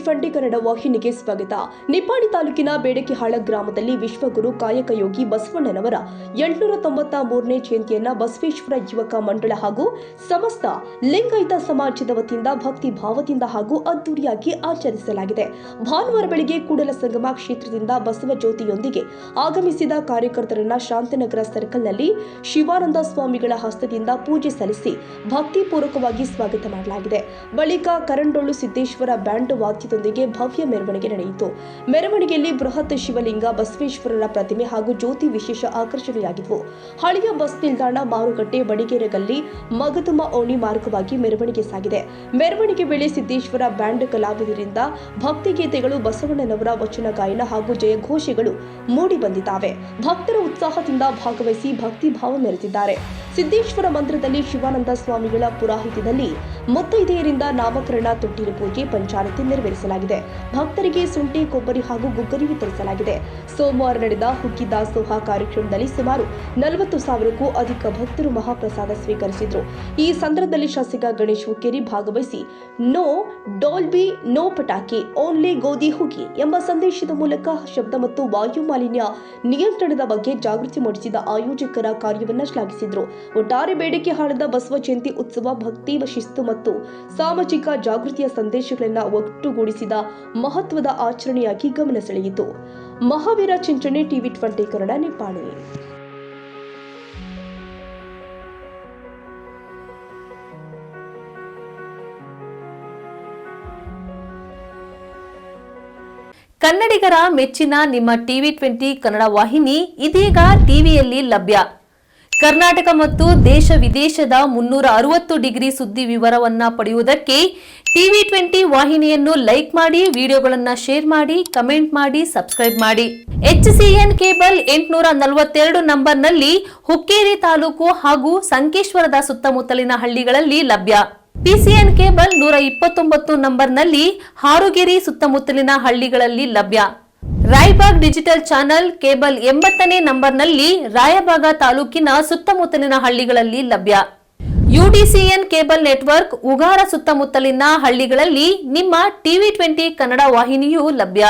ಟಿವಿ20 ಕನ್ನಡ ವಾಹಿನಿಗೆ ಸ್ವಾಗತ. ನಿಪ್ಪಾಣಿ ತಾಲೂಕಿನ ಬೇಡಕಿಹಾಳ ಗ್ರಾಮದಲ್ಲಿ ವಿಶ್ವಗುರು ಕಾಯಕಯೋಗಿ ಬಸವಣ್ಣನವರ 893ನೇ ಜಯಂತಿಯನ್ನ ಬಸವೇಶ್ವರ ಯುವಕ ಮಂಡಳ ಹಾಗೂ ಸಮಸ್ತ ಲಿಂಗಾಯತ ಸಮಾಜದ ವತಿಯಿಂದ ಭಕ್ತಿ ಭಾವದಿಂದ ಹಾಗೂ ಅದ್ದೂರಿಯಾಗಿ ಆಚರಿಸಲಾಗಿದೆ. ಭಾನುವಾರ ಬೆಳಗ್ಗೆ ಕೂಡಲ ಸಂಗಮ ಕ್ಷೇತ್ರದಿಂದ ಬಸವ ಜ್ಯೋತಿಯೊಂದಿಗೆ ಆಗಮಿಸಿದ ಕಾರ್ಯಕರ್ತರನ್ನ ಶಾಂತಿನಗರ ಸರ್ಕಲ್ನಲ್ಲಿ ಶಿವಾನಂದ ಸ್ವಾಮಿಗಳ ಹಸ್ತದಿಂದ ಪೂಜೆ ಸಲ್ಲಿಸಿ ಭಕ್ತಿಪೂರ್ವಕವಾಗಿ ಸ್ವಾಗತ ಮಾಡಲಾಗಿದೆ. ಬಳಿಕ ಕರಂಡೊಳ್ಳು ಸಿದ್ದೇಶ್ವರ ಬ್ಯಾಂಡ್ ವಾದ್ಯದೊಂದಿಗೆ ಭವ್ಯ ಮೆರವಣಿಗೆ ನಡೆಯಿತು. ಮೆರವಣಿಗೆಯಲ್ಲಿ ಬೃಹತ್ ಶಿವಲಿಂಗ, ಬಸವೇಶ್ವರರ ಪ್ರತಿಮೆ ಹಾಗೂ ಜ್ಯೋತಿ ವಿಶೇಷ ಆಕರ್ಷಣೆಯಾಗಿದ್ದವು. ಹಳೆಯ ಬಸ್ ನಿಲ್ದಾಣ, ಮಾರುಕಟ್ಟೆ, ಬಡಿಗೇರ ಗಲ್ಲಿ, ಮಗದುಮ ಓಣಿ ಮಾರ್ಗವಾಗಿ ಮೆರವಣಿಗೆ ಸಾಗಿದೆ. ಮೆರವಣಿಗೆ ವೇಳೆ ಸಿದ್ದೇಶ್ವರ ಬ್ಯಾಂಡ್ ಕಲಾವಿದರಿಂದ ಭಕ್ತಿಗೀತೆಗಳು, ಬಸವಣ್ಣನವರ ವಚನ ಗಾಯನ ಹಾಗೂ ಜಯಘೋಷಗಳು ಮೂಡಿ ಬಂದಿದ್ದಾವೆ. ಭಕ್ತರ ಉತ್ಸಾಹದಿಂದ ಭಾಗವಹಿಸಿ ಭಕ್ತಿ ಭಾವ ಮೆರೆದಿದ್ದಾರೆ. ಸಿದ್ದೇಶ್ವರ ಮಂದಿರದಲ್ಲಿ ಶಿವಾನಂದ ಸ್ವಾಮಿಗಳ ಪುರಾಹಿತ್ಯದಲ್ಲಿ ಮುತ್ತೈದೆಯರಿಂದ ನಾಮಕರಣ, ತೊಟ್ಟಿಲು ಪೂಜೆ, ಪಂಚಾರತಿ ನೆರವೇರಿಸಲಾಗಿದೆ. ಭಕ್ತರಿಗೆ ಶುಂಠಿ, ಕೊಬ್ಬರಿ ಹಾಗೂ ಗುಗ್ಗರಿ ವಿತರಿಸಲಾಗಿದೆ. ಸೋಮವಾರ ನಡೆದ ಹುಗ್ಗಿ ದಾಸೋಹ ಕಾರ್ಯಕ್ರಮದಲ್ಲಿ ಸುಮಾರು 40,000ಕ್ಕೂ ಅಧಿಕ ಭಕ್ತರು ಮಹಾಪ್ರಸಾದ ಸ್ವೀಕರಿಸಿದರು. ಈ ಸಂದರ್ಭದಲ್ಲಿ ಶಾಸಕ ಗಣೇಶ್ ಹುಕ್ಕೇರಿ ಭಾಗವಹಿಸಿ ನೋ ಡೋಲ್ಬಿ, ನೋ ಪಟಾಕಿ, ಓನ್ಲಿ ಗೋಧಿ ಹುಗ್ಗಿ ಎಂಬ ಸಂದೇಶದ ಮೂಲಕ ಶಬ್ದ ಮತ್ತು ವಾಯು ಮಾಲಿನ್ಯ ನಿಯಂತ್ರಣದ ಬಗ್ಗೆ ಜಾಗೃತಿ ಮೂಡಿಸಿದ ಆಯೋಜಕರ ಕಾರ್ಯವನ್ನು ಶ್ಲಾಘಿಸಿದರು. ಒಟ್ಟಾರೆ ಬೇಡಕಿಹಾಳದ ಬಸವ ಜಯಂತಿ ಉತ್ಸವ ಭಕ್ತಿ, ಶಿಸ್ತು ಮತ್ತು ಸಾಮಾಜಿಕ ಜಾಗೃತಿಯ ಸಂದೇಶಗಳನ್ನು ಒಟ್ಟುಗೂಡಿಸಿದ ಮಹತ್ವದ ಆಚರಣೆಯಾಗಿ ಗಮನ ಸೆಳೆಯಿತು. ಮಹಾವೀರ ಚಿಂಚಣೆ, ಟಿವಿ20 ಕನ್ನಡ, ನಿಪ್ಪಾಣಿ. ಕನ್ನಡಿಗರ ಮೆಚ್ಚಿನ ನಿಮ್ಮ ಟಿವಿ20 ಕನ್ನಡ ವಾಹಿನಿ ಇದೀಗ ಟಿವಿಯಲ್ಲಿ ಲಭ್ಯ. ಕರ್ನಾಟಕ ಮತ್ತು ದೇಶ ವಿದೇಶದ 360 ಡಿಗ್ರಿ ಸುದ್ದಿ ವಿವರವನ್ನ ಪಡೆಯುವುದಕ್ಕೆ ಟಿವಿ20 ವಾಹಿನಿಯನ್ನು ಲೈಕ್ ಮಾಡಿ, ವಿಡಿಯೋಗಳನ್ನು ಶೇರ್ ಮಾಡಿ, ಕಮೆಂಟ್ ಮಾಡಿ, ಸಬ್ಸ್ಕ್ರೈಬ್ ಮಾಡಿ. HCN ಕೇಬಲ್ 842 ನಂಬರ್ನಲ್ಲಿ ಹುಕ್ಕೇರಿ ತಾಲೂಕು ಹಾಗೂ ಸಂಕೇಶ್ವರದ ಸುತ್ತಮುತ್ತಲಿನ ಹಳ್ಳಿಗಳಲ್ಲಿ ಲಭ್ಯ. PCN ಕೇಬಲ್ 129 ನಂಬರ್ನಲ್ಲಿ ಹಾರುಗೆರೆ ಸುತ್ತಮುತ್ತಲಿನ ಹಳ್ಳಿಗಳಲ್ಲಿ ಲಭ್ಯ. ರಾಯಬಾಗ್ ಡಿಜಿಟಲ್ ಚಾನೆಲ್ ಕೇಬಲ್ 80ನೇ ನಂಬರ್ನಲ್ಲಿ ರಾಯಬಾಗ ತಾಲೂಕಿನ ಸುತ್ತಮುತ್ತಲಿನ ಹಳ್ಳಿಗಳಲ್ಲಿ ಲಭ್ಯ. UDCN ಕೇಬಲ್ ನೆಟ್ವರ್ಕ್ ಉಗಾರ ಸುತ್ತಮುತ್ತಲಿನ ಹಳ್ಳಿಗಳಲ್ಲಿ ನಿಮ್ಮ ಟಿವಿ20 ಕನ್ನಡ ವಾಹಿನಿಯೂ ಲಭ್ಯ.